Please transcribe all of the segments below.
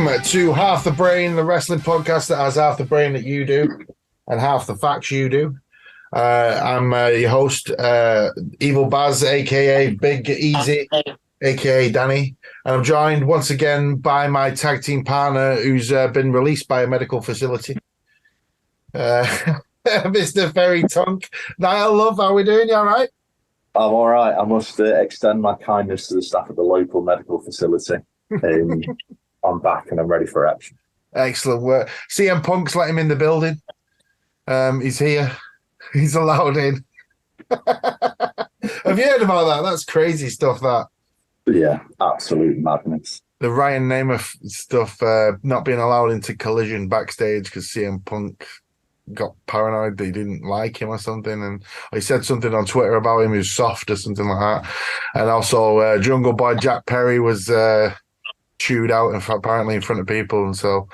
Welcome to Half the Brain, the wrestling podcast that has half the brain that you do and half the facts you do. I'm your host, Evil Bazz, aka Big Easy, aka Danny, and I'm joined once again by my tag team partner who's been released by a medical facility, Mr. Ferry Tunk. Niall, love, how we doing? You all right? I'm all right. I must extend my kindness to the staff at the local medical facility. I'm back and I'm ready for action. Excellent work. CM Punk's let him in the building. He's here. He's allowed in. Have you heard about that? That's crazy stuff, that. Yeah, absolute madness. The Ryan Nemeth stuff, not being allowed into Collision backstage because CM Punk got paranoid that he didn't like him or something, and he said something on Twitter about him who's soft or something like that. And also Jungle Boy Jack Perry was chewed out apparently in front of people, and so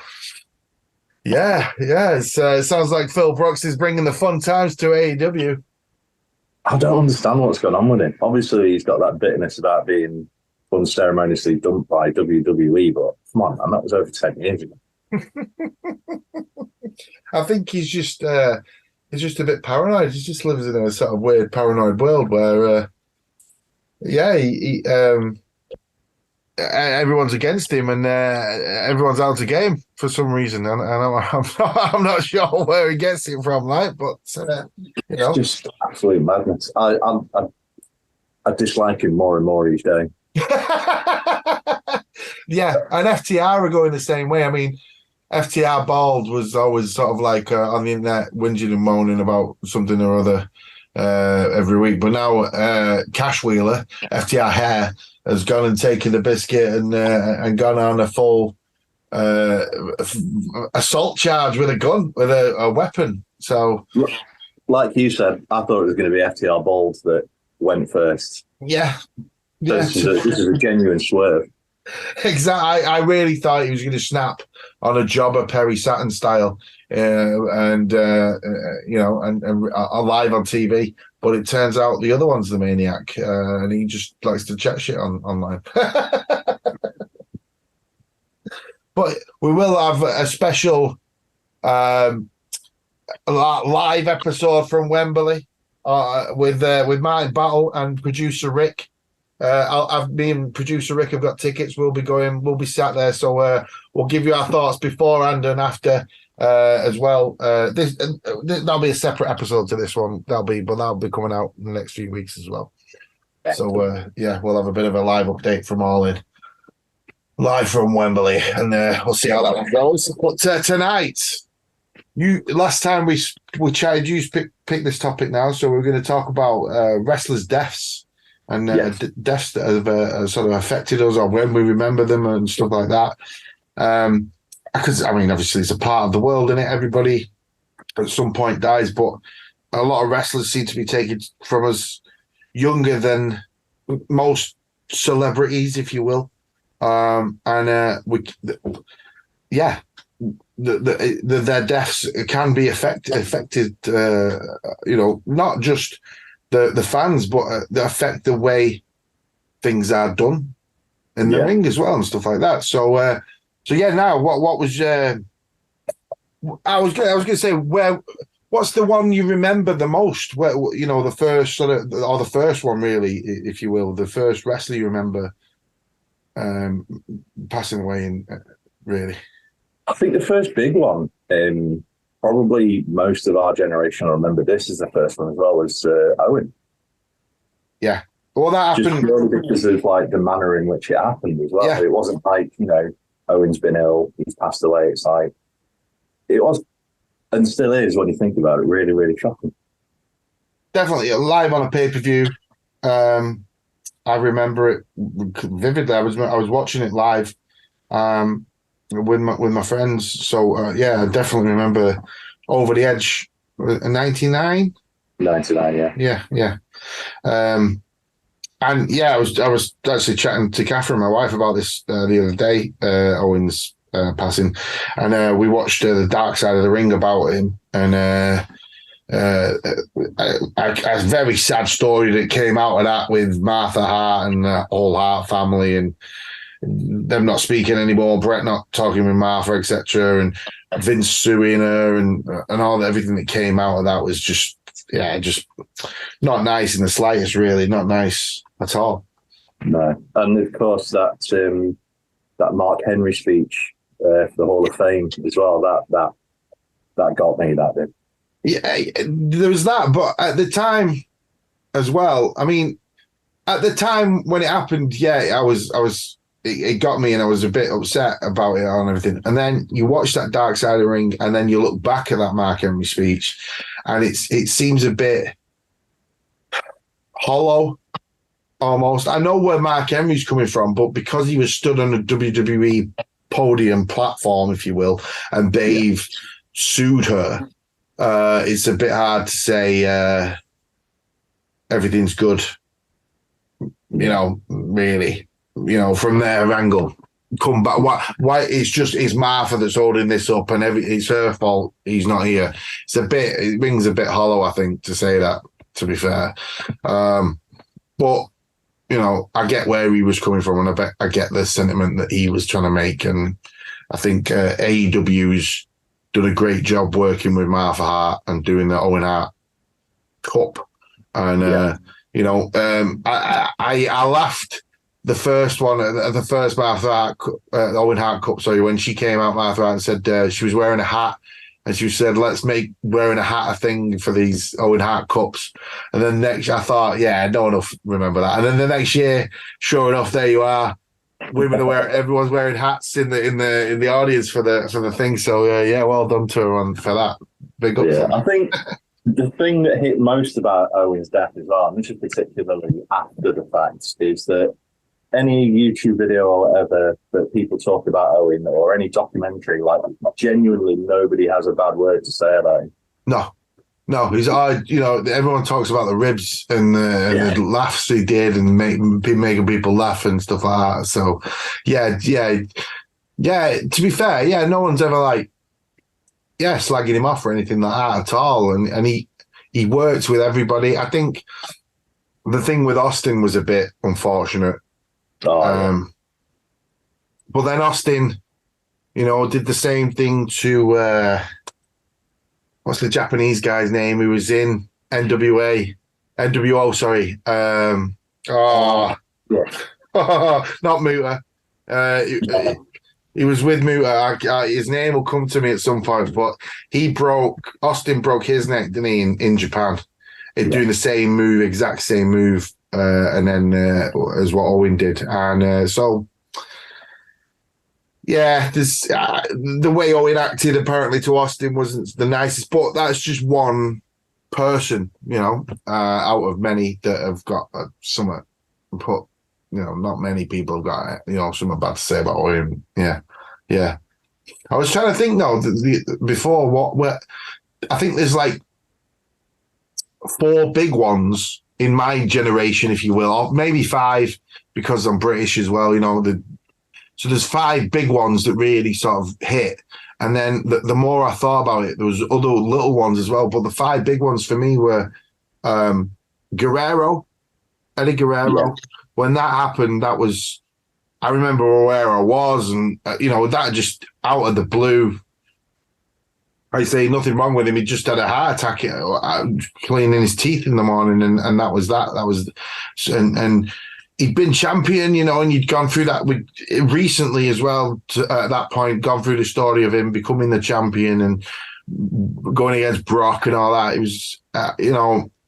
it sounds like Phil Brooks is bringing the fun times to AEW. I don't understand what's going on with him. Obviously he's got that bitterness about being unceremoniously dumped by WWE, but come on, man, that was over 10 years ago. I think he's just a bit paranoid. He just lives in a sort of weird paranoid world where everyone's against him and everyone's out to game for some reason, and I'm not sure where he gets it from, like, but It's just absolute madness. I dislike him more and more each day. Yeah, and FTR are going the same way. I mean, FTR Bald was always sort of like on the internet whinging and moaning about something or other every week, but now Cash Wheeler, FTR Hair, has gone and taken the biscuit and gone on a full assault charge with a gun, with a weapon. So, like you said, I thought it was going to be FTR Bald that went first. Yeah. This is a genuine swerve. Exactly. I really thought he was going to snap on a jobber Perry Saturn style, and live on TV. But it turns out the other one's the maniac, and he just likes to chat shit online. But we will have a special live episode from Wembley with Martin Battle and producer Rick. Me and producer Rick have got tickets. We'll be sat there, so we'll give you our thoughts beforehand and after as well. That'll be a separate episode to this one. That'll be coming out in the next few weeks as well. So we'll have a bit of a live update from All In, live from Wembley, and we'll see how that one goes. But tonight, last time we chatted, you picked this topic now, so we're going to talk about wrestlers' deaths. And deaths that have sort of affected us, or when we remember them and stuff like that. Because, I mean, obviously it's a part of the world, isn't it? Everybody at some point dies, but a lot of wrestlers seem to be taken from us younger than most celebrities, if you will. Their deaths can be affected, not just the fans, but they affect the way things are done in the ring as well and stuff like that. So now what was I was going to say, what's the one you remember the most? Where, the first sort of, or the first one really, if you will, the first wrestler you remember passing away in, really? I think the first big one, probably most of our generation will remember this as the first one as well, as Owen. Yeah. Well, that happened just purely because of like the manner in which it happened as well. Yeah. It wasn't like, Owen's been ill, he's passed away. It's like, it was, and still is when you think about it, really, really shocking. Definitely. Live on a pay-per-view. I remember it vividly. I was watching it live with my friends. So I definitely remember Over the Edge. 99. 99, yeah. Yeah. And I was actually chatting to Catherine, my wife, about this the other day, Owen's passing, and we watched the Dark Side of the Ring about him, and a very sad story that came out of that with Martha Hart and the whole Hart family, and them not speaking anymore, Brett not talking with Martha, etc., and Vince suing her, and everything that came out of that was just not nice in the slightest. Really, not nice at all. No, and of course that Mark Henry speech for the Hall of Fame as well. That got me. That did. Yeah, there was that, but at the time as well. I mean, at the time when it happened, I was. It got me, and I was a bit upset about it and everything. And then you watch that Dark Side of the Ring, and then you look back at that Mark Henry speech, and it seems a bit hollow, almost. I know where Mark Henry's coming from, but because he was stood on a WWE podium platform, if you will, and Dave sued her, it's a bit hard to say everything's good. Really. From their angle, come back. Why? It's Martha that's holding this up, and it's her fault. He's not here. It rings a bit hollow, I think, to say that. To be fair, but I get where he was coming from, and I get the sentiment that he was trying to make, and I think AEW's done a great job working with Martha Hart and doing the Owen Hart Cup, and I laughed. The first one, the first Martha Hart, Owen Hart Cup, when she came out, Martha Hart, and said she was wearing a hat, and she said, let's make wearing a hat a thing for these Owen Hart Cups. And then next, I thought, no one will remember that. And then the next year, sure enough, there you are. Everyone's wearing hats in the audience for the thing. So well done to her for that. Big up. Yeah, I think the thing that hit most about Owen's death as well, and this is particularly after the fact, is that any YouTube video or whatever that people talk about Owen, or any documentary, like, genuinely nobody has a bad word to say about him. No, he's everyone talks about the ribs and the laughs he did and making people laugh and stuff like that. So, yeah. To be fair, no one's ever slagging him off or anything like that at all. And he worked with everybody. I think the thing with Austin was a bit unfortunate. But then Austin, did the same thing to what's the Japanese guy's name who was in NWO, sorry. Not Muta. He was with Muta. His name will come to me at some point, but Austin broke his neck, didn't he, in Japan, doing the same move, exact same move. And then as what Owen did, and there's the way Owen acted apparently to Austin wasn't the nicest, but that's just one person, out of many that have got something put. Not many people have got something bad to say about Owen. Yeah. I was trying to think before what I think there's 4 big ones in my generation, if you will, or maybe 5, because I'm British as well, so there's 5 big ones that really sort of hit. And then the more I thought about it, there was other little ones as well. But the 5 big ones for me were Eddie Guerrero. Yeah. When that happened, I remember where I was, and that just out of the blue. I say nothing wrong with him. He just had a heart attack, cleaning his teeth in the morning, and that was that. And he'd been champion, and you'd gone through that recently as well. At that point, gone through the story of him becoming the champion and going against Brock and all that. It was,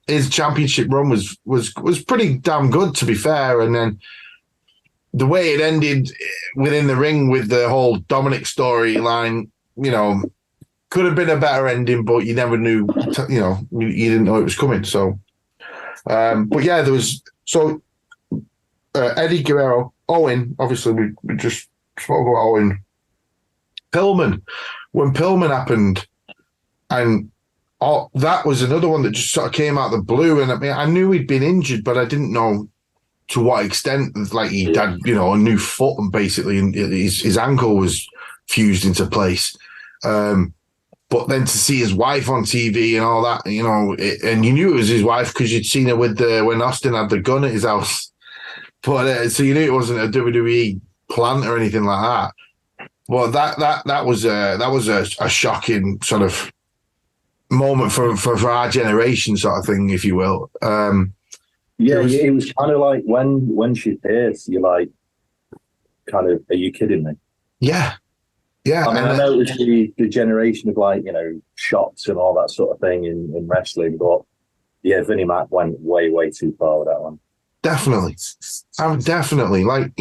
his championship run was pretty damn good, to be fair. And then the way it ended within the ring with the whole Dominic storyline, could have been a better ending, but you never knew, you didn't know it was coming. So, but yeah, there was, Eddie Guerrero, Owen, obviously we just spoke about Owen. Pillman, when Pillman happened, and that was another one that just sort of came out of the blue. And I knew he'd been injured, but I didn't know to what extent. He had, a new foot, and basically his ankle was fused into place. But then to see his wife on TV and all that, and you knew it was his wife because you'd seen her when Austin had the gun at his house. But so you knew it wasn't a WWE plant or anything like that. Well, that was a shocking sort of moment for our generation, sort of thing, if you will. It was kind of like when she appeared, you're like, kind of, are you kidding me? Yeah. Yeah. I mean, I know it was the generation of like, shots and all that sort of thing in wrestling, but yeah, Vinnie Mac went way, way too far with that one. Definitely. Definitely. Like,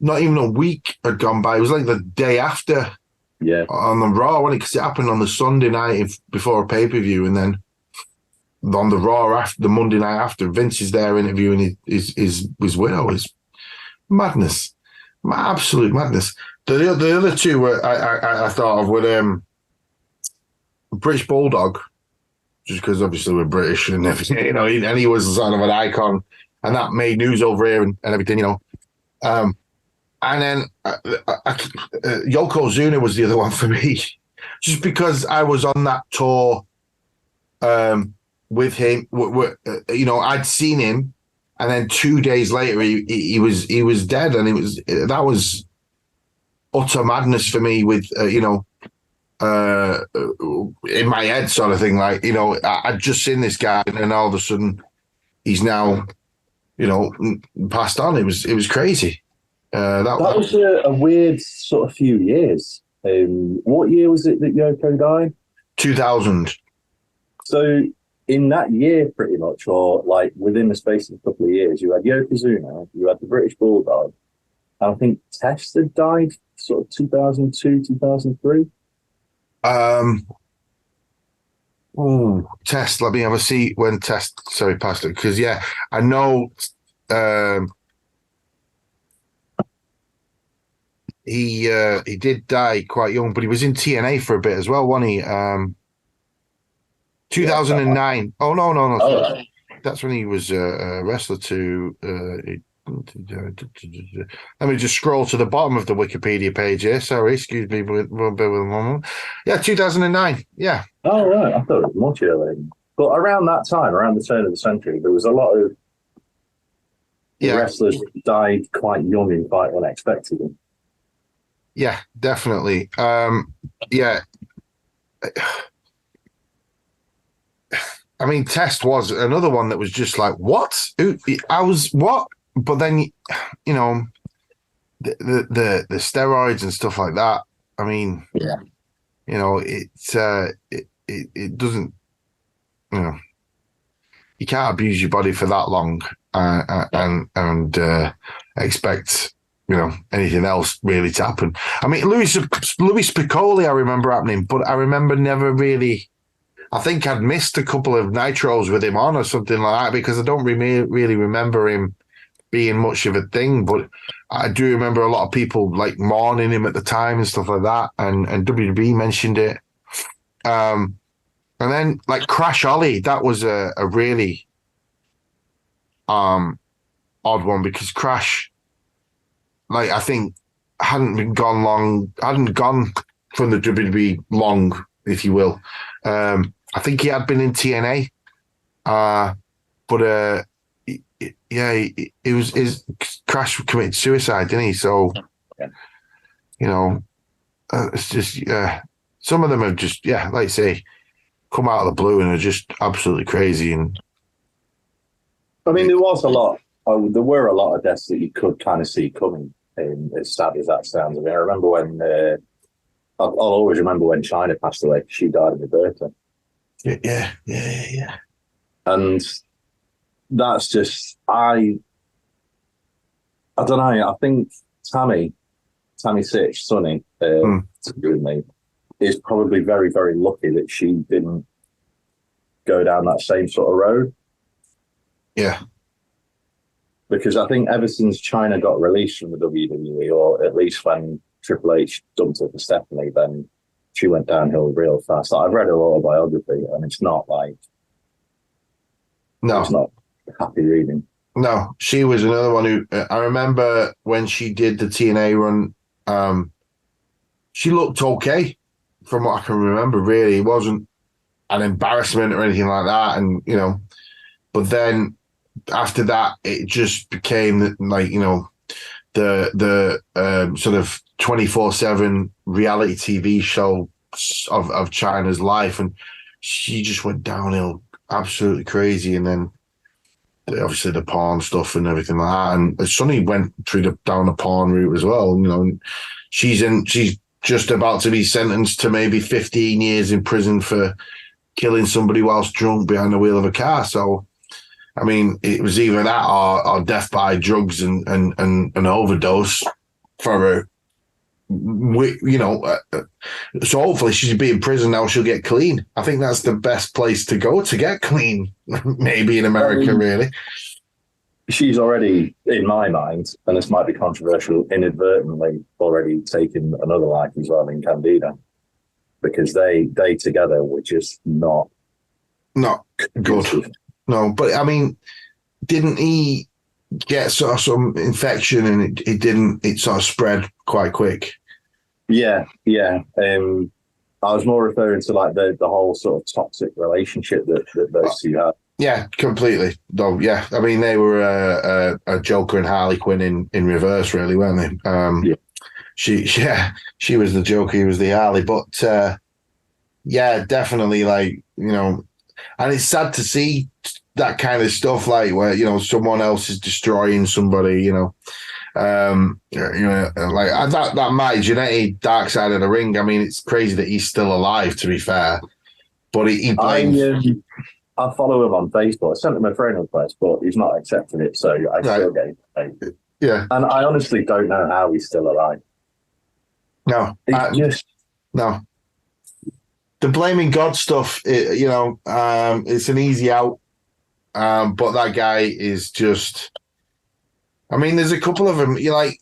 not even a week had gone by. It was like the day after. Yeah. On the Raw, because it happened on the Sunday night before a pay-per-view, and then on the Raw after the Monday night after, Vince is there interviewing his widow. Is madness, absolute madness. The other two I thought of were British Bulldog, just because obviously we're British and everything, and he was sort of an icon, and that made news over here and everything, and then Yokozuna was the other one for me, just because I was on that tour with him. I'd seen him, and then 2 days later he was dead, and that was utter madness for me. With in my head, sort of thing. Like I'd just seen this guy, and then all of a sudden he's now passed on. It was crazy. That was a weird sort of few years. What year was it that Yoko died? 2000. So in that year, pretty much, or like within the space of a couple of years, you had Yokozuna, you had the British Bulldog, and I think Test had died sort of 2002, 2003. Test. Let me have a see when Test passed it, because I know. He did die quite young, but he was in TNA for a bit as well, wasn't he? 2009. Oh no! Oh. That's when he was a wrestler too. Let me just scroll to the bottom of the Wikipedia page here. Sorry, excuse me. Yeah, 2009. Yeah. Oh right, I thought it was much earlier. But around that time, around the turn of the century, there was a lot of wrestlers that died quite young and quite unexpectedly. Yeah, definitely. I mean, Test was another one that was just like, what? I was what? But then, the steroids and stuff like that. I mean, it doesn't, you can't abuse your body for that long and expect anything else really to happen. I mean, Louis Piccoli, I remember happening, but I remember never really. I think I'd missed a couple of nitros with him on or something like that, because I don't really remember him being much of a thing. But I do remember a lot of people like mourning him at the time and stuff like that, and WWE mentioned it. And then like Crash Ollie, that was a really odd one, because Crash, like, I think hadn't gone from the WWE long, if you will. I think he had been in TNA, but it was his Crash committed suicide, didn't he? So, it's just some of them have just like I say, come out of the blue and are just absolutely crazy. And I mean, there were a lot of deaths that you could kind of see coming. As sad as that sounds, I mean, I remember when I'll always remember when China passed away. She died of her birthday. Yeah. And that's just I don't know. I think Tammy Sitch, Sonny, with me, is probably very, very lucky that she didn't go down that same sort of road. Yeah. Because I think ever since China got released from the WWE, or at least when Triple H dumped her for Stephanie, then she went downhill real fast. I've read her autobiography, and it's not it's not happy reading. No, she was another one who I remember when she did the TNA run. She looked okay from what I can remember. Really, it wasn't an embarrassment or anything like that, and but then after that, it just became like the sort of 24/7 reality TV show of China's life, and she just went downhill absolutely crazy. And then obviously the porn stuff and everything like that. And Sonny went down the porn route as well. You know, and she's just about to be sentenced to maybe 15 years in prison for killing somebody whilst drunk behind the wheel of a car. So, I mean, it was either that or death by drugs and an overdose for her. You know, so hopefully she'll be in prison now. She'll get clean. I think that's the best place to go to get clean. Maybe in America, really. She's already, in my mind, and this might be controversial, inadvertently already taken another life as well in Candida, because they together were just not good. No, but I mean, didn't he get sort of some infection and it sort of spread quite quick? Yeah. I was more referring to like the whole sort of toxic relationship that those two had. Yeah, completely. Though, yeah, I mean, they were a Joker and Harley Quinn in reverse, really, weren't they? Yeah. She was the Joker, he was the Harley. But yeah, definitely, like, you know, and it's sad to see that kind of stuff, like where, you know, someone else is destroying somebody, you know. Like that Matty Jannetty Dark Side of the Ring. I mean, it's crazy that he's still alive, to be fair. But he blames. I follow him on Facebook. I sent him a friend request, but he's not accepting it, so I still get it. Yeah, and I honestly don't know how he's still alive. No, no. The blaming God stuff, it's an easy out. But that guy is just. I mean, there's a couple of them. Like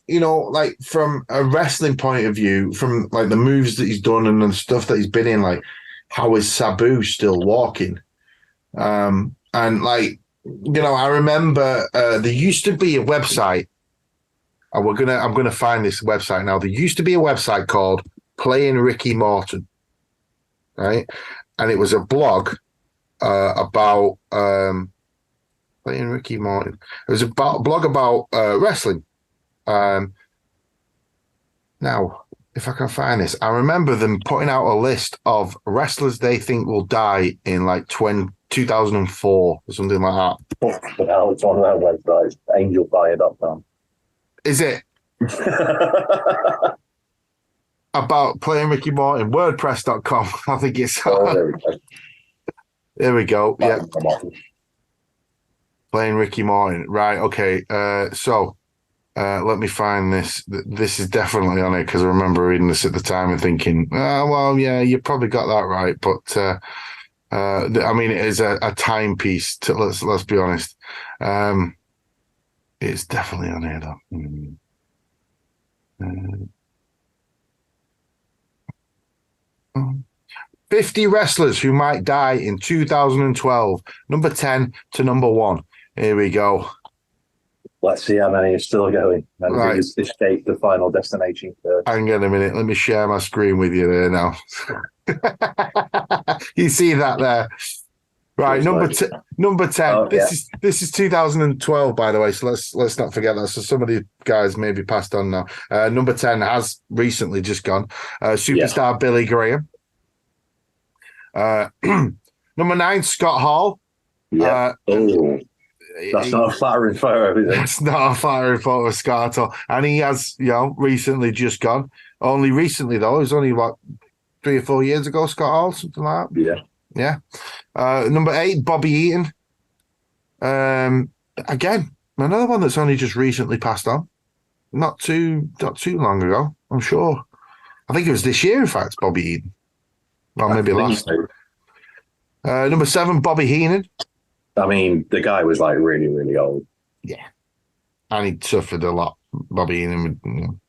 from a wrestling point of view, from like the moves that he's done and the stuff that he's been in, like how is Sabu still walking? And like, I remember there used to be a website. I'm gonna find this website now. There used to be a website called Playing Ricky Morton, right? And it was a blog about Playing Ricky Morton. It was a blog about wrestling. Now, if I can find this, I remember them putting out a list of wrestlers they think will die in like 2004 or something like that. But now it's on their website, angelfire.com. Is it? About Playing Ricky Morton, wordpress.com. I think it's. There we go. Yeah. Playing Ricky Morton. Right. Okay. So let me find this. This is definitely on it because I remember reading this at the time and thinking, well, yeah, you probably got that right. But I mean, it is a timepiece. Let's be honest. It's definitely on here, though. 50 wrestlers who might die in 2012. Number 10 to number 1. Here we go. Let's see how many are still going. And right. Escape the final destination first. Hang on a minute. Let me share my screen with you there now. You see that there? Right, number 10. Oh, this is 2012, by the way. So let's not forget that. So some of the guys may be passed on now. Number 10 has recently just gone. Superstar Billy Graham. Number 9, Scott Hall. Yeah. That's not a flattering photo, is it? It's not a flattering photo of Scott Hall. And he has, recently just gone. Only recently, though. It was only, 3 or 4 years ago, Scott Hall, something like that. Yeah. Yeah. Number 8, Bobby Eaton. Again, another one that's only just recently passed on. Not too long ago, I'm sure. I think it was this year, in fact, Bobby Eaton. Well, maybe last. Number 7, Bobby Heenan. I mean, the guy was like really, really old. Yeah. And he suffered a lot, Bobby Heenan.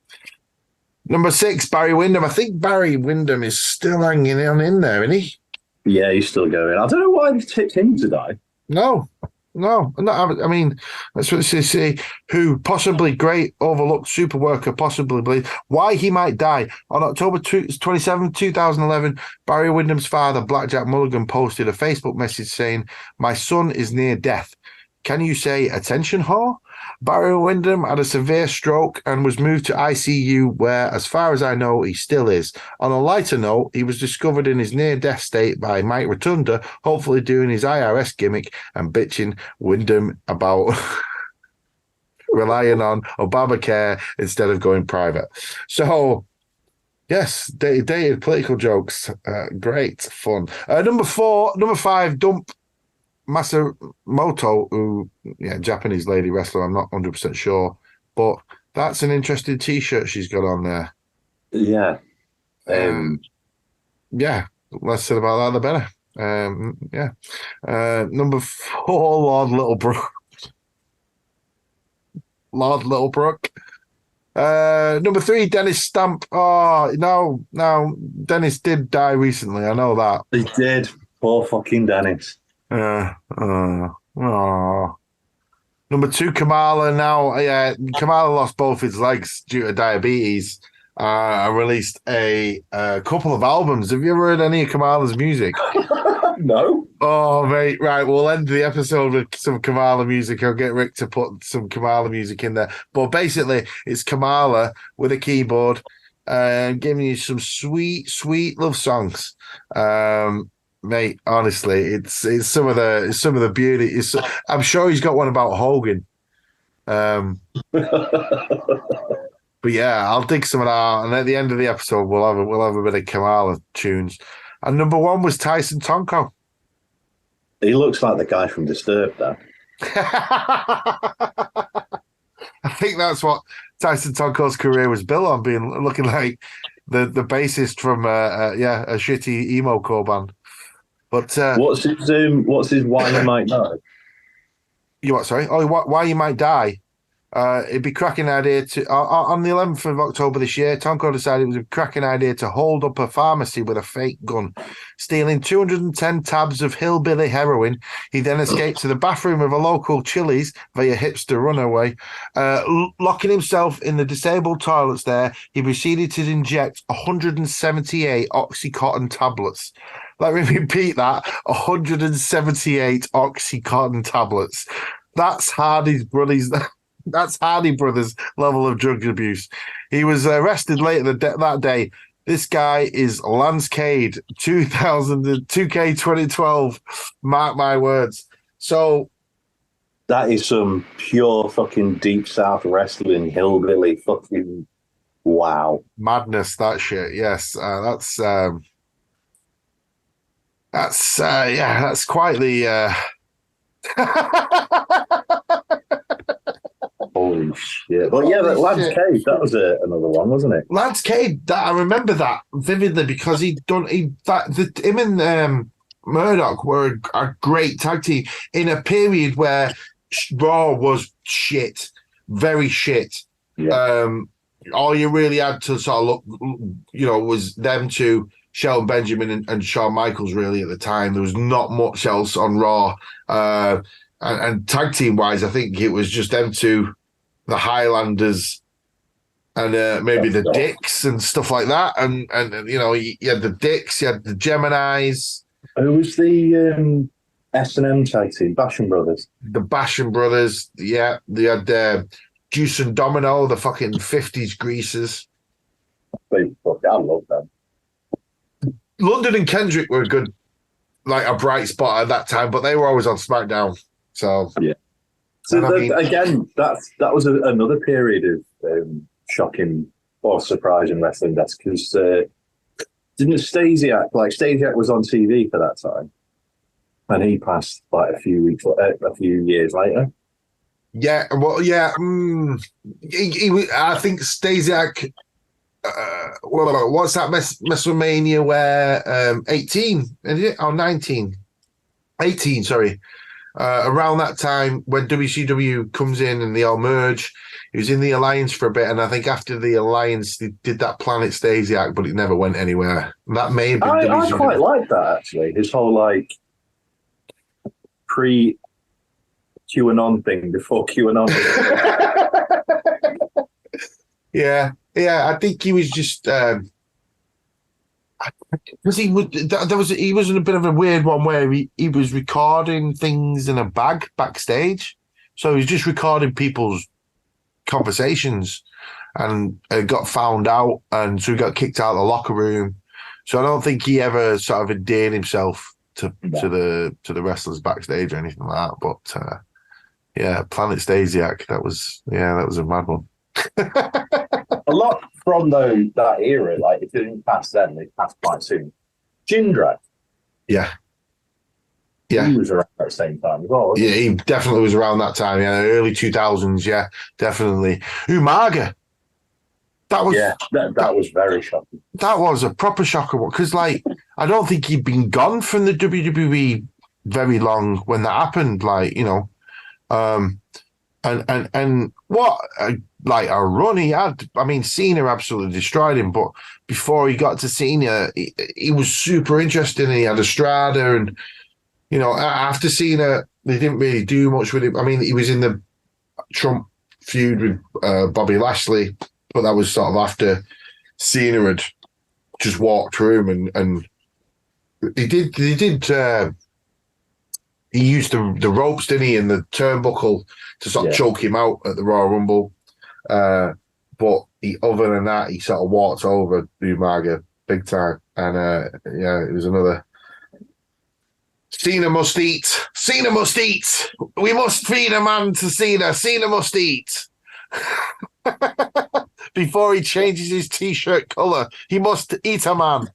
Number 6, Barry Windham. I think Barry Windham is still hanging on in there, isn't he? Yeah, he's still going. I don't know why they tipped him to die. No. I mean, that's what they say. Who possibly great overlooked super worker, possibly why he might die. On October 27, 2011, Barry Windham's father, Blackjack Mulligan, posted a Facebook message saying, "My son is near death. Can you say attention, whore? Barry Windham had a severe stroke and was moved to ICU, where, as far as I know, he still is. On a lighter note, he was discovered in his near-death state by Mike Rotunda, hopefully doing his IRS gimmick and bitching Windham about relying on Obamacare instead of going private. So, yes, dated political jokes. Great fun. Number 5, Dump Masamoto, who, Japanese lady wrestler. I'm not 100% sure, but that's an interesting T-shirt she's got on there. Yeah. Yeah, less said about that, the better. Number 4, Lord Littlebrook. Lord Littlebrook. Number 3, Dennis Stamp. Oh, no, Dennis did die recently. I know that. He did. Poor fucking Dennis. Number 2, Kamala. Now, Kamala lost both his legs due to diabetes. I released a couple of albums. Have you ever heard any of Kamala's music? No. Oh, mate. Right. We'll end the episode with some Kamala music. I'll get Rick to put some Kamala music in there. But basically, it's Kamala with a keyboard giving you some sweet, sweet love songs. Mate, honestly, it's some of the beauty. I'm sure he's got one about Hogan. But yeah, I'll dig some of that, and at the end of the episode, we'll have a bit of Kamala tunes. And number 1 was Tyson Tonko. He looks like the guy from Disturbed, though. I think that's what Tyson Tonko's career was built on, looking like the bassist from a shitty emo core band. But what's his why you might know? You what? Sorry. Oh, why you might die. It'd be a cracking idea to on the 11th of October this year. Tonko decided it was a cracking idea to hold up a pharmacy with a fake gun, stealing 210 tabs of hillbilly heroin. He then escaped to the bathroom of a local Chili's via hipster runaway, locking himself in the disabled toilets. There, he proceeded to inject 178 OxyContin tablets. Let me repeat that: 178 OxyContin tablets. That's Hardy Brothers level of drug abuse. He was arrested later that day. This guy is Lance Cade, 2K 2012. Mark my words. So that is some pure fucking deep south wrestling hillbilly fucking wow madness. That shit. Yes, that's quite the. Holy shit! Well, yeah, but Lance Cade, that was another one, wasn't it? Lance Cade, I remember that vividly because him and Murdoch were a great tag team in a period where Raw was shit, very shit. Yeah. All you really had to sort of look, was them two, Shelton Benjamin and Shawn Michaels. Really, at the time, there was not much else on Raw. And tag team wise, I think it was just them two, the Highlanders, and maybe the Dicks and stuff like that. And you had the Dicks, you had the Geminis. Who was the S&M tag team? Basham Brothers. The Basham Brothers, yeah. They had Juice and Domino, the fucking 50s greasers. I love them. London and Kendrick were good, like a bright spot at that time, but they were always on SmackDown. So yeah. So again, that was another period of shocking or surprising wrestling. That's because didn't Stasiak was on TV for that time, and he passed like a few years later. Yeah, well, yeah. I think Stasiak. What's that WrestleMania where 18 or 19? 18, sorry. Around that time when WCW comes in and they all merge, he was in the Alliance for a bit, and I think after the Alliance they did that Planet Stasiak, but it never went anywhere. That may have been I quite like that, actually. His whole like pre QAnon thing before QAnon. Yeah, I think he was just because he was in a bit of a weird one where he was recording things in a bag backstage, so he was just recording people's conversations, and got found out, and so he got kicked out of the locker room. So I don't think he ever sort of endeared himself to the wrestlers backstage or anything like that. But yeah, Planet Stasiak, that was a mad one. A lot from that era, like if they didn't pass then, they passed quite soon. Jindrak. Yeah. He was around at the same time as well. Yeah, he definitely was around that time. Yeah, early 2000s. Yeah, definitely. Umaga. That was very shocking. That was a proper shocker because, like, I don't think he'd been gone from the WWE very long when that happened. Like, you know, and what a run he had. I mean, Cena absolutely destroyed him, but before he got to Cena, he was super interesting. And he had Estrada, and you know, after Cena, they didn't really do much with him. I mean, he was in the Trump feud with Bobby Lashley, but that was sort of after Cena had just walked through him, and he used the ropes, didn't he, and the turnbuckle to sort of choke him out at the Royal Rumble. But other than that, he sort of walked over Umaga big time. And it was another. Cena must eat. Cena must eat. We must feed a man to Cena. Cena must eat. Before he changes his t-shirt colour, he must eat a man.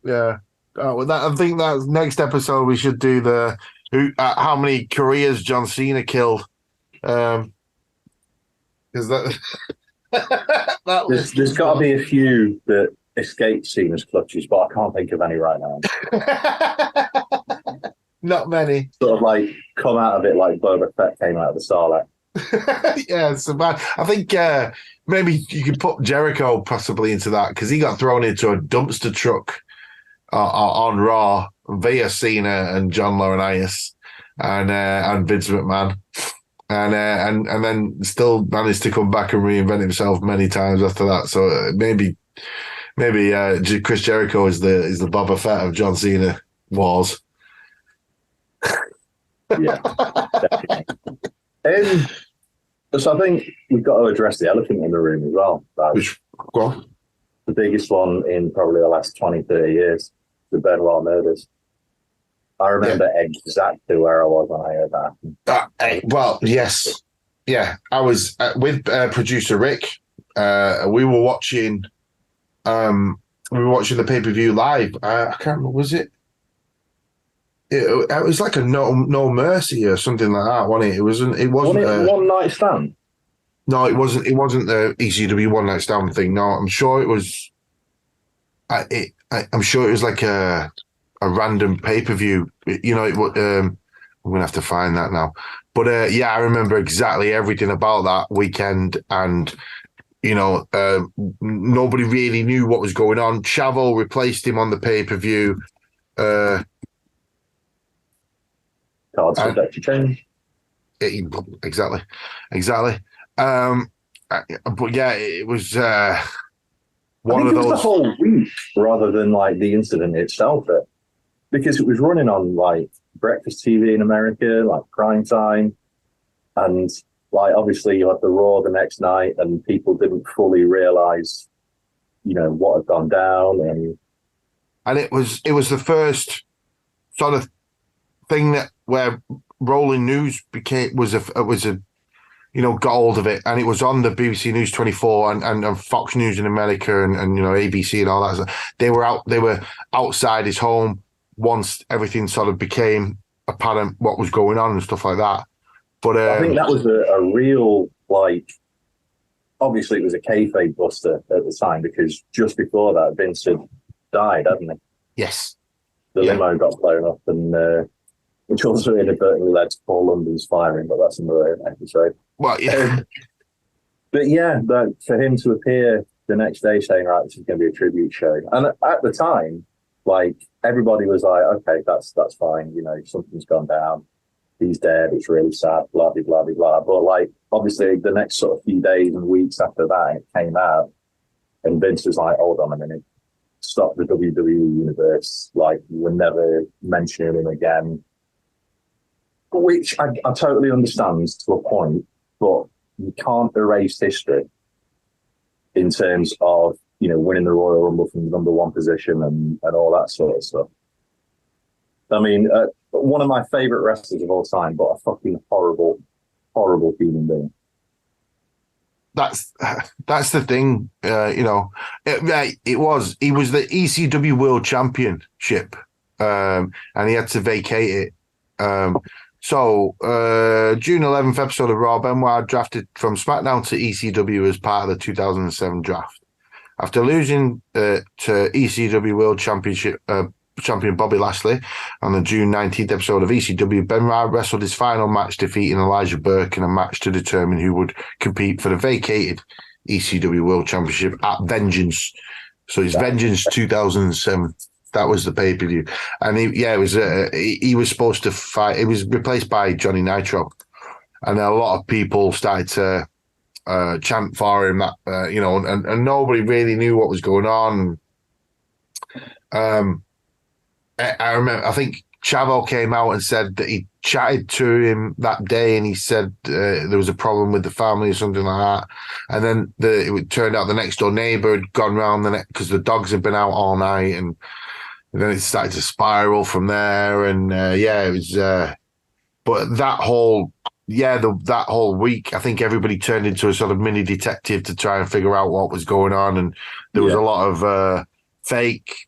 Yeah. I think that next episode we should do how many careers John Cena killed. Because there's got to be a few that escaped Cena's clutches, but I can't think of any right now. Not many. Sort of like come out of it like Boba Fett came out of the Sarlacc. Yeah, so bad. I think maybe you could put Jericho possibly into that because he got thrown into a dumpster truck on Raw via Cena and John Laurinaitis and Vince McMahon, and then still managed to come back and reinvent himself many times after that. So maybe Chris Jericho is the Boba Fett of John Cena wars. Yeah, definitely. So I think we've got to address the elephant in the room as well. Go on. The biggest one in probably the last 20, 30 years, the Benoit murders. I remember exactly where I was when I heard that. Well, yes. Yeah, I was with producer Rick. We were watching the pay-per-view live. I can't remember, was it? It was like a no mercy or something like that, wasn't it? It wasn't a one night stand. No, it wasn't. It wasn't the ECW one night stand thing. No, I'm sure it was. I'm sure it was like a random pay-per-view. You know, I'm gonna have to find that now. But I remember exactly everything about that weekend, and you know, nobody really knew what was going on. Chavo replaced him on the pay-per-view. Cards subject to change. Exactly. But yeah, it was one of those. The whole week rather than like the incident itself, because it was running on like breakfast TV in America, like prime time, and like obviously you had the Raw the next night, and people didn't fully realize, you know, what had gone down, and it was the first sort of thing where Rolling News was a you know, got hold of it, and it was on the BBC News 24 and Fox News in America and you know, ABC and all that stuff. They were outside his home once everything sort of became apparent what was going on and stuff like that. But I think that was a real, like, obviously it was a kayfabe buster at the time, because just before that Vince had died, hadn't he? Yes. The limo got blown up, and which also inadvertently led to Paul London's firing, but that's another episode. Well, yeah. But yeah, for him to appear the next day saying, right, this is going to be a tribute show. And at the time, like, everybody was like, okay, that's fine. You know, something's gone down. He's dead. It's really sad, blah, blah, blah, blah. But like, obviously the next sort of few days and weeks after that, it came out, and Vince was like, hold on a minute. stop the WWE universe. Like, we're never mentioning him again. Which I totally understand to a point, but you can't erase history in terms of, winning the Royal Rumble from the number one position and all that sort of stuff. I mean, one of my favourite wrestlers of all time, but a fucking horrible, horrible human being. That's the thing, he was the ECW World Championship, and he had to vacate it. So June 11th episode of Raw, Benoit drafted from SmackDown to ECW as part of the 2007 draft. After losing to ECW World Championship champion Bobby Lashley on the June 19th episode of ECW, Benoit wrestled his final match, defeating Elijah Burke in a match to determine who would compete for the vacated ECW World Championship at Vengeance. So it's Vengeance 2007. That was the pay-per-view. And he was supposed to fight. It was replaced by Johnny Nitro. And a lot of people started to chant for him, and nobody really knew what was going on. I remember, I think Chavo came out and said that he chatted to him that day, and he said there was a problem with the family or something like that. And then it turned out the next door neighbor had gone round because the dogs had been out all night, and then it started to spiral from there. And it was. But that whole week, I think everybody turned into a sort of mini detective to try and figure out what was going on, and there was a lot of fake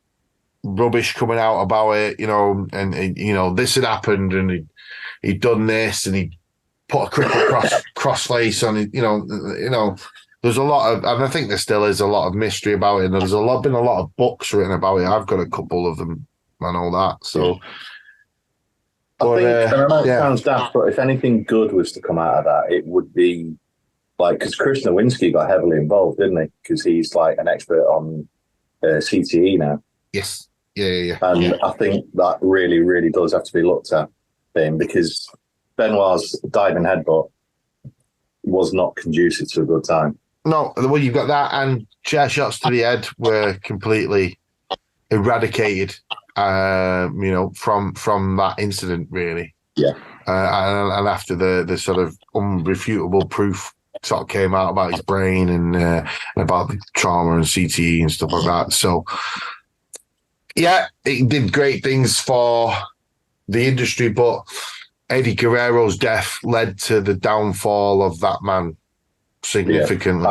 rubbish coming out about it, and this had happened, and he'd done this, and he put a cripple crossface on it, there's a lot of, and I think there still is a lot of mystery about it, and there's been a lot of books written about it. I've got a couple of them and all that, so I think it sounds daft, but if anything good was to come out of that, it would be like, because Chris Nowinski got heavily involved, didn't he? Because he's like an expert on CTE now. Yes. Yeah. And I think that really, really does have to be looked at, because Benoit's diving headbutt was not conducive to a good time. No, well, you've got that, and chair shots to the head were completely eradicated, from that incident, really. Yeah. And after the sort of unrefutable proof sort of came out about his brain and about the trauma and CTE and stuff like that. So, yeah, it did great things for the industry, but Eddie Guerrero's death led to the downfall of that man significantly.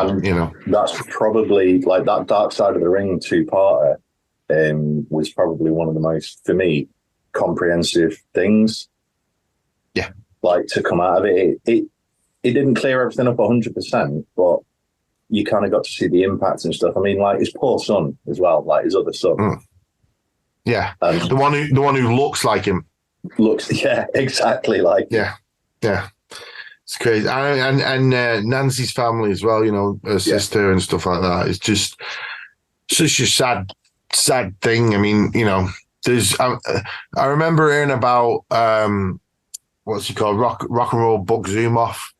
That's probably, like, that Dark Side of the Ring two-parter was probably one of the most, for me, comprehensive things. Yeah. Like, to come out of it. It didn't clear everything up 100%, but you kind of got to see the impact and stuff. I mean, like, his poor son as well, like his other son. Mm. Yeah, the one who looks like him. Yeah, exactly like him. Yeah. It's crazy, and Nancy's family as well. Her sister and stuff like that. It's just such a sad thing. I mean, there's. I remember hearing about what's he called, Rock and Roll Buck Zumoff,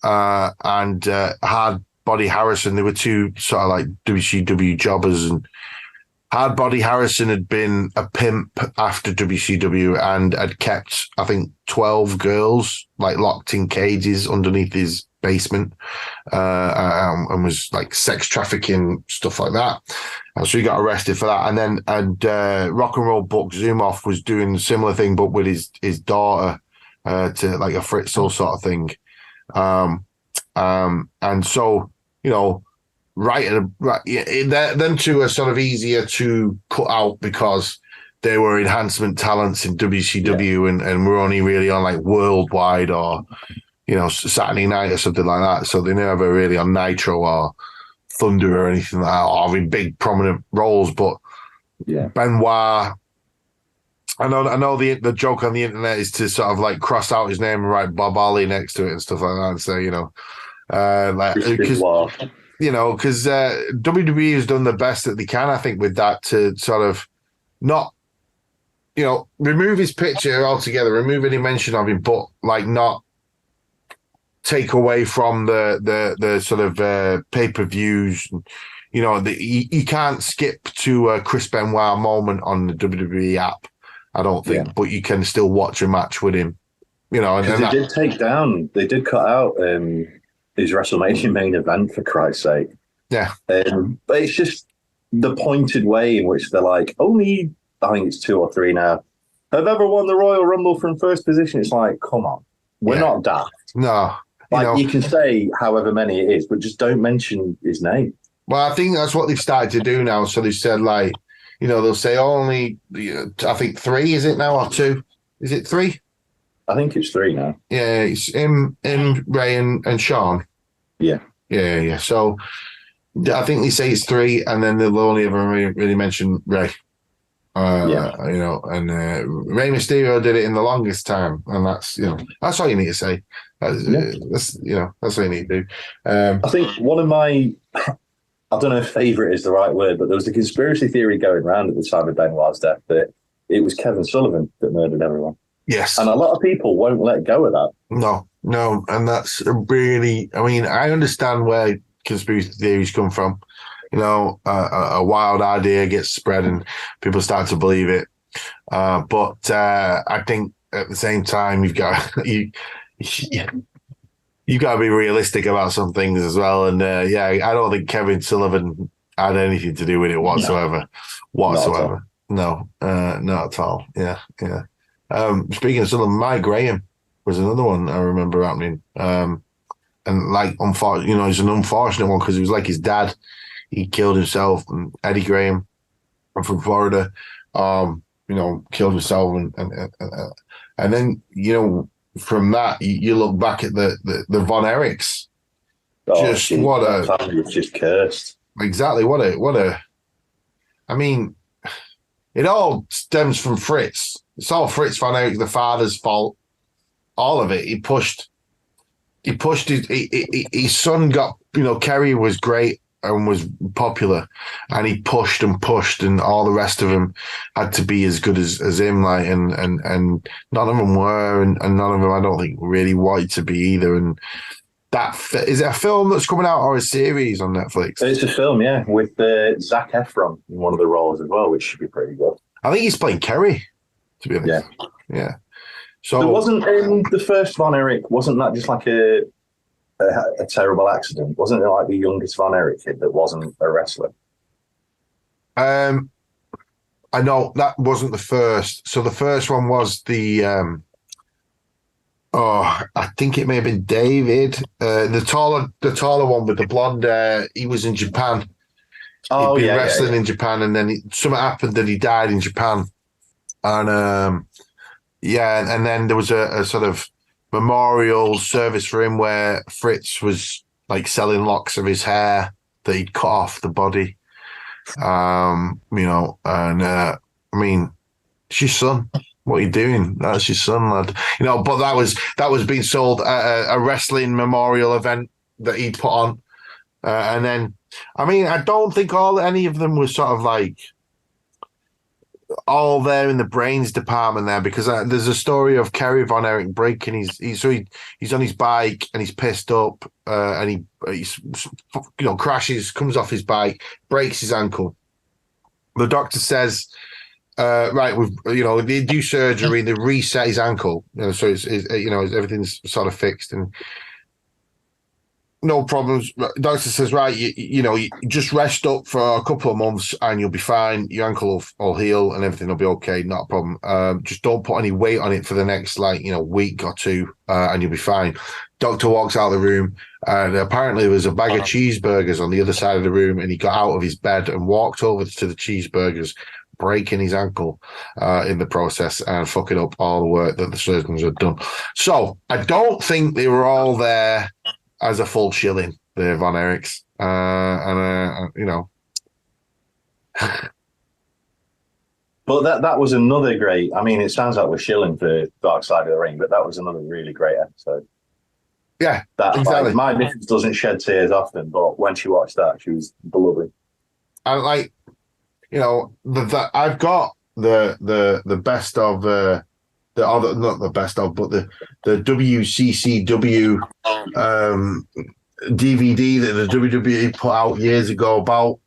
and Hard Body Harrison. They were two sort of like WCW jobbers, and Hard Body Harrison had been a pimp after WCW and had kept, I think, 12 girls like locked in cages underneath his basement, and was like sex trafficking, stuff like that. And so he got arrested for that. And then Rock and Roll Buck Zumoff was doing a similar thing, but with his daughter, to like a Fritzl sort of thing. And so, them two are sort of easier to cut out because they were enhancement talents in WCW, and were only really on like Worldwide or Saturday Night or something like that. So they never really on Nitro or Thunder or anything like that, or having big prominent roles. But Benoit, I know the joke on the internet is to sort of like cross out his name and write Bob Ollie next to it and stuff like that, and say because WWE has done the best that they can, I think, with that, to sort of not, remove his picture altogether, remove any mention of him, but like not take away from the sort of pay-per-views, you can't skip to a Chris Benoit moment on the WWE app, I don't think, but you can still watch a match with him. Because they did cut out his WrestleMania main event, for Christ's sake. Yeah. But it's just the pointed way in which they're like, only, I think it's 2 or 3 now, have ever won the Royal Rumble from first position. It's like, come on, we're not daft. No. You can say however many it is, but just don't mention his name. Well, I think that's what they've started to do now. So they said, they'll say only, I think 3, is it now, or 2? Is it 3? I think it's 3 now. Yeah, it's him, Ray, and Sean. Yeah. Yeah. So I think they say it's 3, and then they'll only ever really mention Ray. And Rey Mysterio did it in the longest time, and that's that's all you need to say. That's all you need to do. I think one of my, I don't know if favorite is the right word, but there was a conspiracy theory going around at the time of Benoit's death that it was Kevin Sullivan that murdered everyone. Yes, and a lot of people won't let go of that. No, and that's really. I mean, I understand where conspiracy theories come from. A wild idea gets spread and people start to believe it. But I think at the same time, you've got to be realistic about some things as well. And I don't think Kevin Sullivan had anything to do with it whatsoever. No, not at all. Yeah. Speaking of Sullivan, Mike Graham was another one I remember happening. And unfortunately, it's an unfortunate one because it was like his dad. He killed himself, and Eddie Graham from Florida, killed himself, and then from that you look back at the Von Erichs. Family was just cursed. Exactly. What a. I mean, it all stems from Fritz. It's all Fritz Von Erich, the father's fault. All of it. He pushed his son got. Kerry was great and was popular, and he pushed, and all the rest of them had to be as good as him, and none of them were, and none of them I don't think really wanted to be either. And that is it a film that's coming out or a series on Netflix? It's a film, yeah, with Zac Efron in one of the roles as well, which should be pretty good. I think he's playing Kerry, to be honest. Yeah. So there wasn't the first Von Erich, wasn't that just like a terrible accident? Wasn't it like the youngest Von Erich kid that wasn't a wrestler? I know that wasn't the first. So the first one was the I think it may have been David, the taller one with the blonde hair. He was in Japan. He'd been wrestling in Japan, and then something happened that he died in Japan. And and then there was a sort of memorial service for him where Fritz was like selling locks of his hair that he'd cut off the body. I mean, it's your son. What are you doing? That's your son, lad. But that was being sold at a wrestling memorial event that he'd put on. And then, I mean, I don't think any of them was sort of like all there in the brains department there, because there's a story of Kerry Von Erich breaking he's on his bike and he's pissed up and he's crashes, comes off his bike, breaks his ankle. The doctor says, they do surgery, they reset his ankle, so it's everything's sort of fixed and no problems. Doctor says, right, you just rest up for a couple of months and you'll be fine. Your ankle will heal and everything will be okay. Not a problem. Just don't put any weight on it for the next week or two, and you'll be fine. Doctor walks out of the room, and apparently there was a bag of cheeseburgers on the other side of the room, and he got out of his bed and walked over to the cheeseburgers, breaking his ankle in the process and fucking up all the work that the surgeons had done. So I don't think they were all there as a full shilling, the Von Erichs. But that was another great, I mean, it sounds like we're shilling for Dark Side of the Ring, but that was another really great episode. Yeah, exactly. My missus doesn't shed tears often, but when she watched that, she was beloved. And I've got the best of not the best of, but the WCCW DVD that the WWE put out years ago about,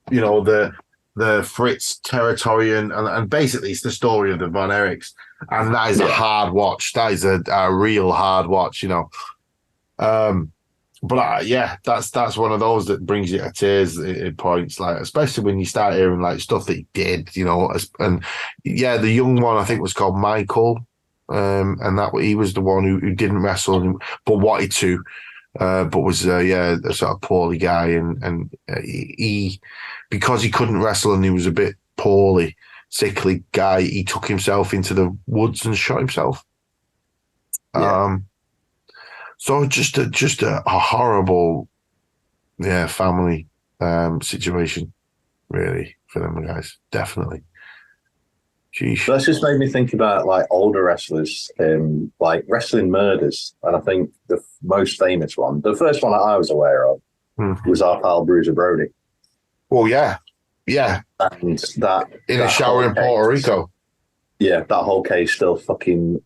the Fritz territory and basically it's the story of the Von Erichs. And that is a hard watch. That is a real hard watch, But that's one of those that brings you to tears at points, like especially when you start hearing like stuff that he did, and the young one I think was called Michael, and that he was the one who didn't wrestle but wanted to, but was a sort of poorly guy, and he because he couldn't wrestle and he was a bit poorly, sickly guy, he took himself into the woods and shot himself. Yeah. So just a horrible, family situation, really, for them guys. Definitely. Sheesh. That's just made me think about like older wrestlers, like wrestling murders. And I think the most famous one, the first one that I was aware of, was our pal Bruiser Brody. Well, yeah. And that in a shower in Puerto Rico. Yeah, that whole case still fucking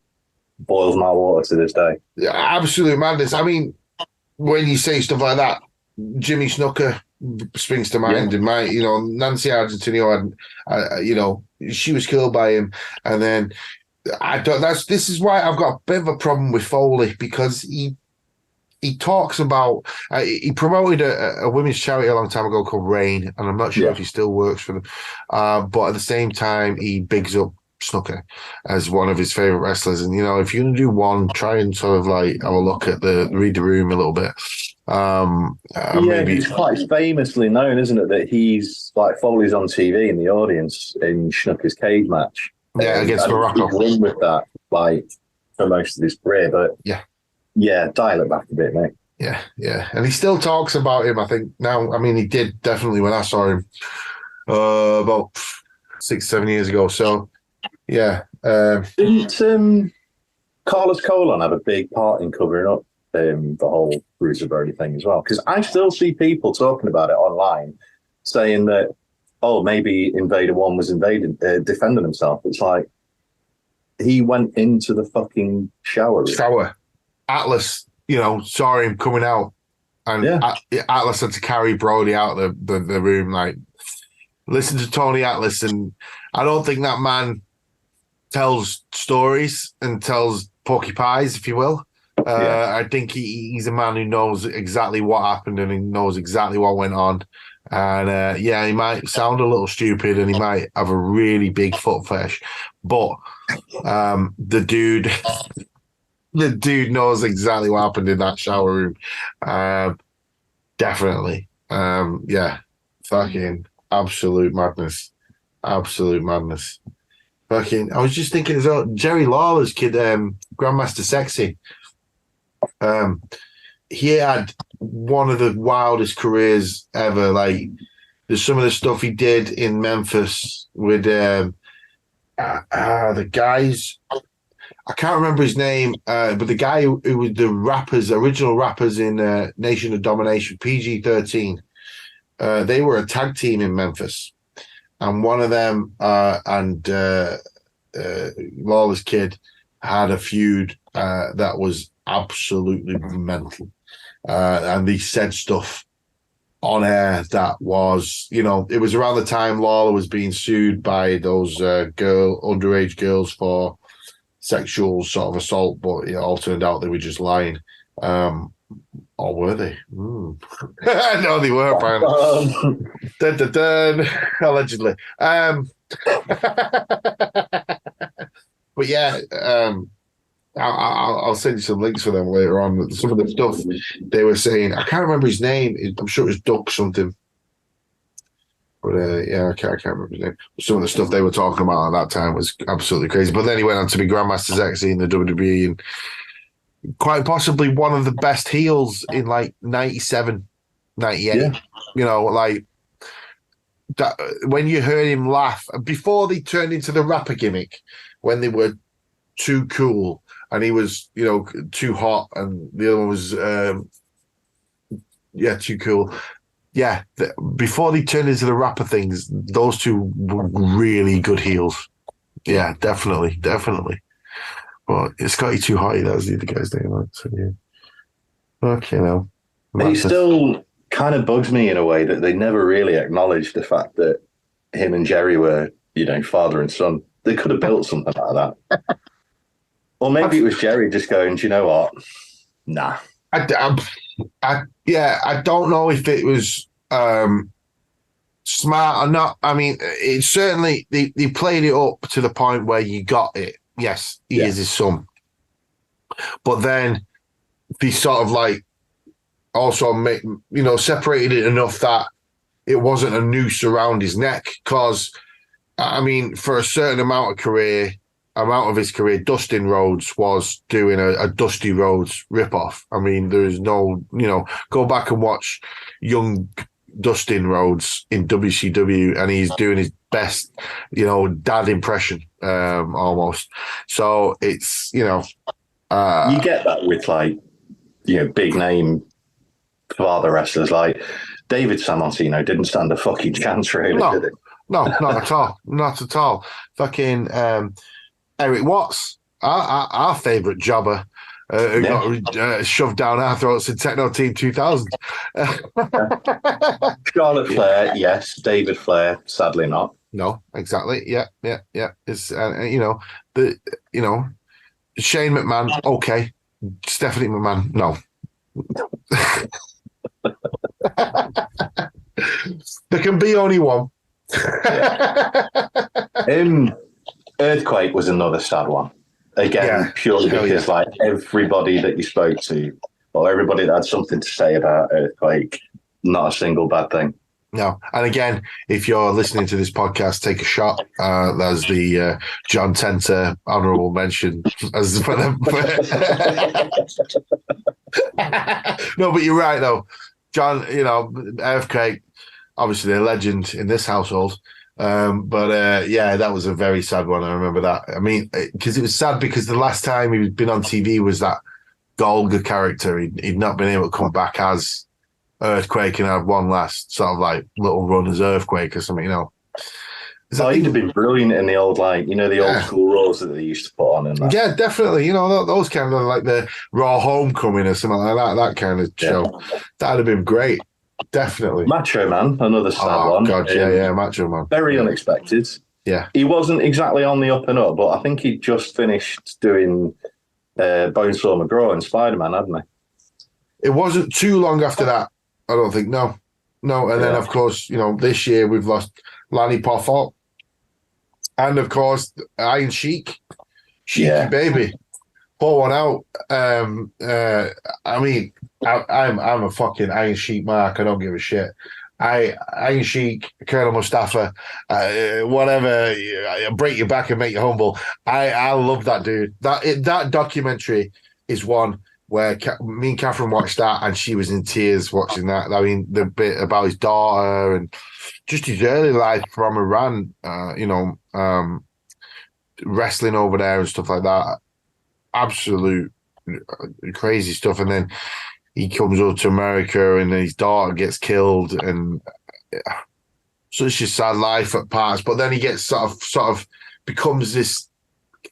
boils my water to this day. Yeah, absolute madness. I mean, when you say stuff like that, Jimmy Snuka springs to mind. And Nancy Argentino, she was killed by him. And then this is why I've got a bit of a problem with Foley, because he talks about, he promoted a women's charity a long time ago called Rain, and I'm not sure if he still works for them. But at the same time, he bigs up Snuka as one of his favorite wrestlers. And, if you're going to do one, try and sort of like have a look at read the room a little bit. Maybe it's quite famously known, isn't it, that he's like Foley's on TV in the audience in Snuka's cage match. Against Morocco. He's won with that, like, for most of his career, but dial it back a bit, mate. Yeah. And he still talks about him, I think, now. I mean, he did definitely when I saw him about 6-7 years ago. So, Didn't Carlos Colon have a big part in covering up the whole Bruiser Brody thing as well? Because I still see people talking about it online, saying that, maybe Invader 1 was defending himself. It's like, he went into the fucking shower. Atlas, saw him coming out, and Atlas had to carry Brody out the room. Like, listen to Tony Atlas, and I don't think that man tells stories and tells porky pies, if you will. I think he's a man who knows exactly what happened and he knows exactly what went on. And he might sound a little stupid and he might have a really big foot fetish, but the dude knows exactly what happened in that shower room. Definitely. Fucking absolute madness. Fucking, I was just thinking as well, Jerry Lawler's kid, Grandmaster Sexy. He had one of the wildest careers ever. Like, there's some of the stuff he did in Memphis with the guys. I can't remember his name, but the guy who was the original rappers in Nation of Domination, PG-13. They were a tag team in Memphis, and one of them and Lawler's kid had a feud that was absolutely mental. And they said stuff on air that was, it was around the time Lawler was being sued by those underage girls for sexual sort of assault, but it all turned out they were just lying. Or were they? No, they were, apparently. Dun, dun, dun. Allegedly. But I'll send you some links for them later on. Some of the stuff they were saying, I can't remember his name. I'm sure it was Duck something. But I can't remember his name. Some of the stuff they were talking about at that time was absolutely crazy. But then he went on to be Grandmaster Sexy in the WWE and quite possibly one of the best heels in like 97, 98. Like that, when you heard him laugh before they turned into the rapper gimmick, when they were too cool and he was, too hot, and the other one was, too cool. Yeah, before they turned into the rapper things, those two were really good heels. Yeah, definitely. But Scotty Too Hotty, that was the other guy's name. So, yeah. Okay, now. It still kind of bugs me in a way that they never really acknowledged the fact that him and Jerry were, father and son. They could have built something like that. Or maybe it was Jerry just going, do you know what? Nah. I don't know if it was smart or not. I mean, it certainly they played it up to the point where you got it. Yes, he is his son. But then they sort of like also separated it enough that it wasn't a noose around his neck. Because, I mean, for a certain amount of his career, Dustin Rhodes was doing a Dusty Rhodes ripoff. I mean, there is no, go back and watch young Dustin Rhodes in WCW, and he's doing his best, dad impression, almost. So it's, you get that with big name father wrestlers like David Sammartino didn't stand a fucking chance, really, did he? No, not at all. Not at all. Fucking Eric Watts, our favourite jobber, who got shoved down our throats in Techno Team 2000. Charlotte Flair, yes. David Flair, sadly not. No, exactly. Yeah. It's Shane McMahon, okay. Stephanie McMahon, no. There can be only one. Earthquake was another sad one. Again, purely because everybody that you spoke to, or everybody that had something to say about Earthquake, not a single bad thing. No. And again, if you're listening to this podcast, take a shot. There's the John Tenter honourable mention as for them. No, but you're right though. John, Earthquake, obviously a legend in this household. That was a very sad one. I remember that. I mean, because it was sad because the last time he'd been on TV was that Golga character. He'd not been able to come back as Earthquake and have one last sort of like little run as Earthquake or something, He'd have been brilliant in the old, old school roles that they used to put on. And that. Yeah, definitely. Those kind of like the Raw Homecoming or something like that kind of show. That'd have been great. Definitely. Macho Man, another sad one. God, yeah, Macho Man. Very unexpected. Yeah. He wasn't exactly on the up and up, but I think he just finished doing Bonesaw McGraw and Spider-Man, hadn't he? It wasn't too long after that, I don't think. No. And then, of course, this year we've lost Lanny Poffo. And, of course, Iron Sheik. Sheiky baby. Pour one out. I mean, I'm a fucking Iron Sheik mark. I don't give a shit. Iron Sheik, Colonel Mustafa, whatever. Break your back and make you humble. I love that dude. That documentary is one where me and Catherine watched that, and she was in tears watching that. I mean, the bit about his daughter and just his early life from Iran. Wrestling over there and stuff like that. Absolute crazy stuff. And then he comes over to America and his daughter gets killed, and such a sad life at parts. But then he gets sort of becomes this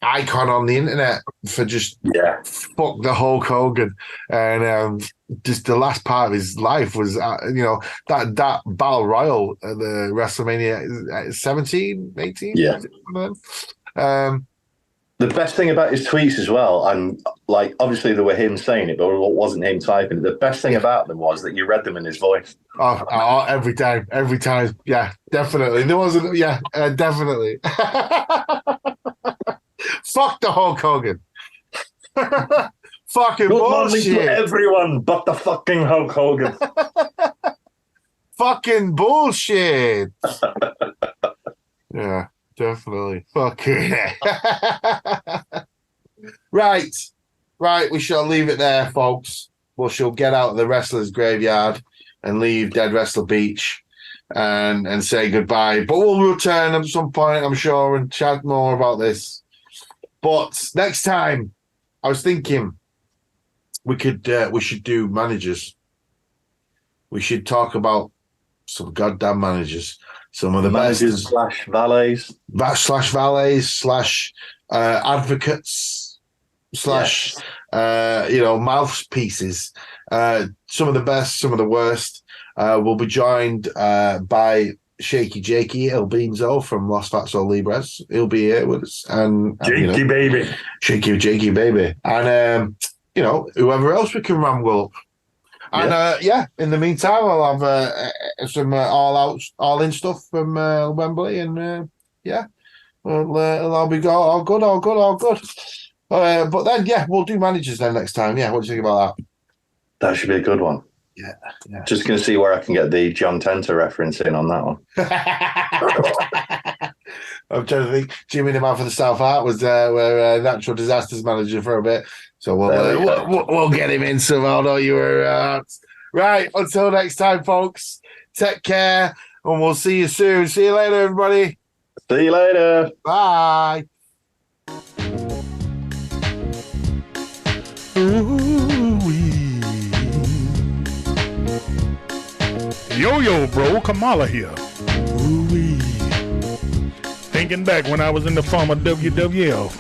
icon on the internet for just fuck the Hulk Hogan. And just the last part of his life was that Battle Royal, the WrestleMania 17, 18. Yeah. The best thing about his tweets as well, and obviously there were him saying it, but it wasn't him typing it. The best thing about them was that you read them in his voice. Oh, every time. Yeah, definitely. There wasn't, definitely. Fuck the Hulk Hogan. Fucking Good bullshit. morning to everyone but the fucking Hulk Hogan. Fucking bullshit. Yeah. Definitely. Fucking Right. We shall leave it there, folks. We shall get out of the wrestler's graveyard and leave Dead Wrestler Beach and say goodbye. But we'll return at some point, I'm sure, and chat more about this. But next time, I was thinking we should do managers. We should talk about some goddamn managers. Some of the managers / valets. / valets / advocates. slash mouthpieces. Some of the best, some of the worst. We'll be joined by Shaky Jakey El Beanzo from Los Fats O Libres. He'll be here with us. And Jakey baby. Shaky Jakey baby. And whoever else we can ramble up. And in the meantime, I'll have some all-in stuff from Wembley, and it'll be all good. But then, we'll do managers then next time. Yeah, what do you think about that? That should be a good one. Yeah. Just going to see where I can get the John Tenter reference in on that one. I'm trying to think. Jimmy the Man for the South Art was where natural disasters manager for a bit. So we'll get him in somehow. No, you were right. Until next time, folks. Take care, and we'll see you soon. See you later, everybody. See you later. Bye. Yo, bro, Kamala here. Ooh-wee. Thinking back when I was in the former WWF,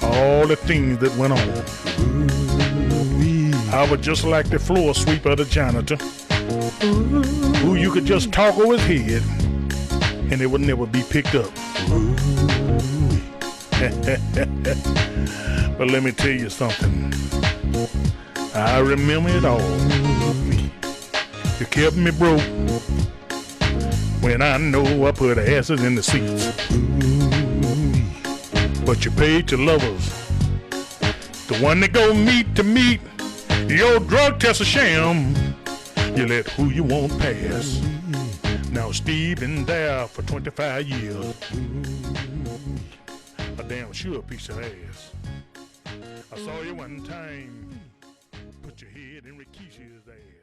all the things that went on. Ooh-wee. I was just like the floor sweeper, the janitor, who you could just talk over his head and it would never be picked up. But let me tell you something. I remember it all. You kept me broke when I know I put asses in the seats. But you paid your lovers, the one that go meet to meet. Your drug test a sham. You let who you want pass. Now Steve been there for 25 years. A damn sure piece of ass. I saw you one time. Put your head in Rikishi's ass.